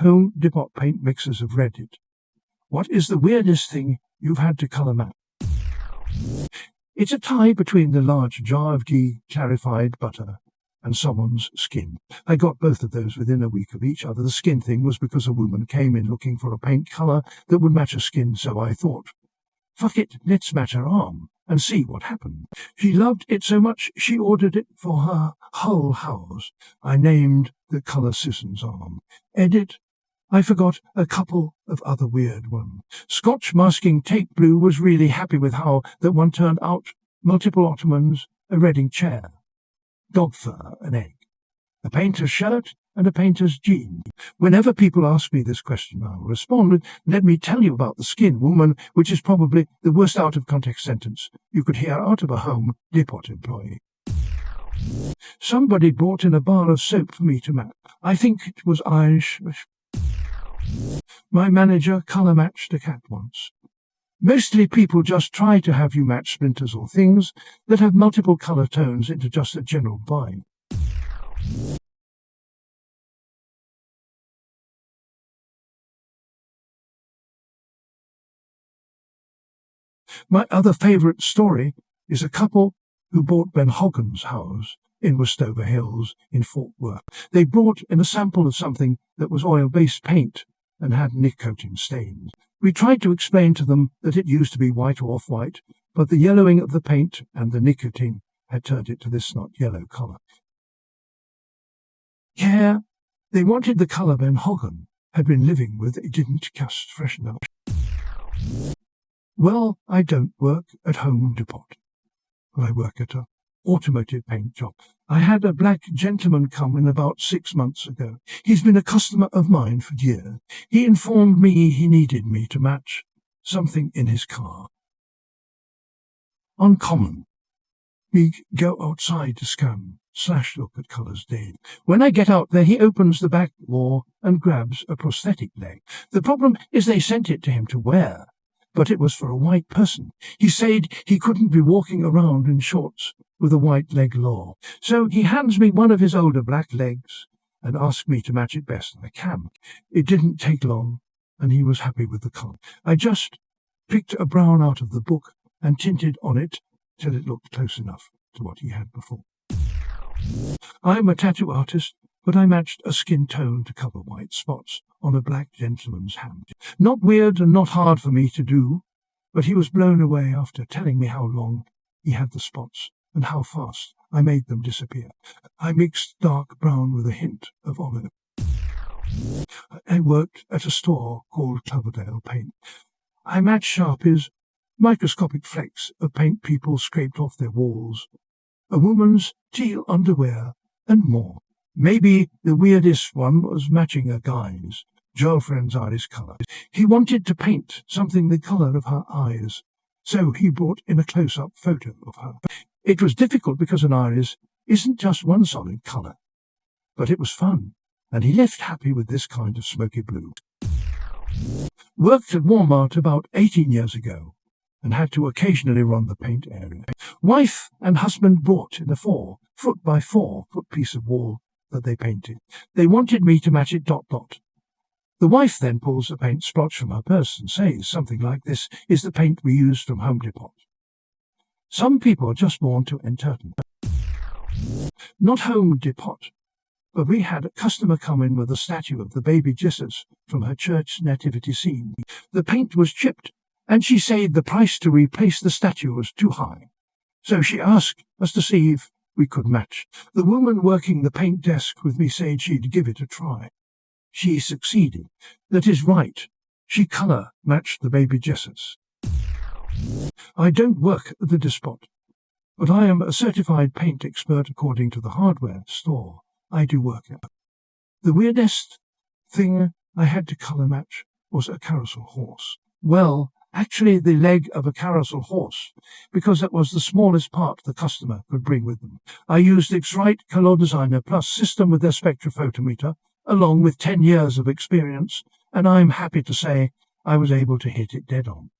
home depot paint mixers of Reddit. What is the weirdest thing you've had to color match? It's a tie between the large jar of ghee, clarified butter, and someone's skin. I got both of those within a week of each other. The skin thing was because a woman came in looking for a paint color that would match her skin, so I thought, fuck it, let's match her arm and see what happened. She loved it so much she ordered it for her whole house. I named the color Susan's arm. Edit. I forgot a couple of other weird ones. Scotch masking tape blue was really happy with how that one turned out. Multiple ottomans, a Reading chair, dog fur, an egg, a painter's shirt, and a painter's jean. Whenever people ask me this question, I'll respond with, let me tell you about the skin woman, which is probably the worst out-of-context sentence you could hear out of a Home Depot employee. Somebody brought in a bar of soap for me to match. I think it was Irish. My manager colour-matched a cat once. Mostly people just try to have you match splinters or things that have multiple colour tones into just a general vibe. My other favourite story is a couple who bought Ben Hogan's house in Westover Hills in Fort Worth. They brought in a sample of something that was oil-based paint and had nicotine stains. We tried to explain to them that it used to be white or off-white, but the yellowing of the paint and the nicotine had turned it to this not yellow colour. Care. They wanted the colour Ben Hogan had been living with. It didn't just freshen up. Well, I don't work at Home Depot. I work at a automotive paint job. I had a black gentleman come in about 6 months ago. He's been a customer of mine for years. He informed me he needed me to match something in his car. Uncommon. We go outside to scan/look at colours daily. When I get out there, he opens the back door and grabs a prosthetic leg. The problem is they sent it to him to wear, but it was for a white person. He said he couldn't be walking around in shorts with a white leg law. So he hands me one of his older black legs and asks me to match it best I can. It didn't take long, and he was happy with the colour. I just picked a brown out of the book and tinted on it till it looked close enough to what he had before. I'm a tattoo artist, but I matched a skin tone to cover white spots on a black gentleman's hand. Not weird and not hard for me to do, but he was blown away after telling me how long he had the spots and how fast I made them disappear. I mixed dark brown with a hint of olive. I worked at a store called Cloverdale Paint. I matched Sharpies, microscopic flecks of paint people scraped off their walls, a woman's teal underwear, and more. Maybe the weirdest one was matching a guy's girlfriend's eyes colour. He wanted to paint something the colour of her eyes, so he brought in a close-up photo of her. It was difficult because an iris isn't just one solid colour, but it was fun, and he left happy with this kind of smoky blue. Worked at Walmart about 18 years ago, and had to occasionally run the paint area. Wife and husband brought in a 4-foot by 4-foot piece of wall that they painted. They wanted me to match it ... The wife then pulls a paint splotch from her purse and says something like, "This is the paint we used from Home Depot." Some people are just born to entertain. Not Home Depot, but we had a customer come in with a statue of the baby Jesus from her church nativity scene. The paint was chipped, and she said the price to replace the statue was too high. So she asked us to see if we could match. The woman working the paint desk with me said she'd give it a try. She succeeded. That is right. She colour matched the baby Jesus. I don't work at the depot, but I am a certified paint expert according to the hardware store I do work at. The weirdest thing I had to colour match was a carousel horse. Well, actually the leg of a carousel horse, because that was the smallest part the customer could bring with them. I used X-Rite Color Designer Plus system with their spectrophotometer, along with 10 years of experience, and I'm happy to say I was able to hit it dead on.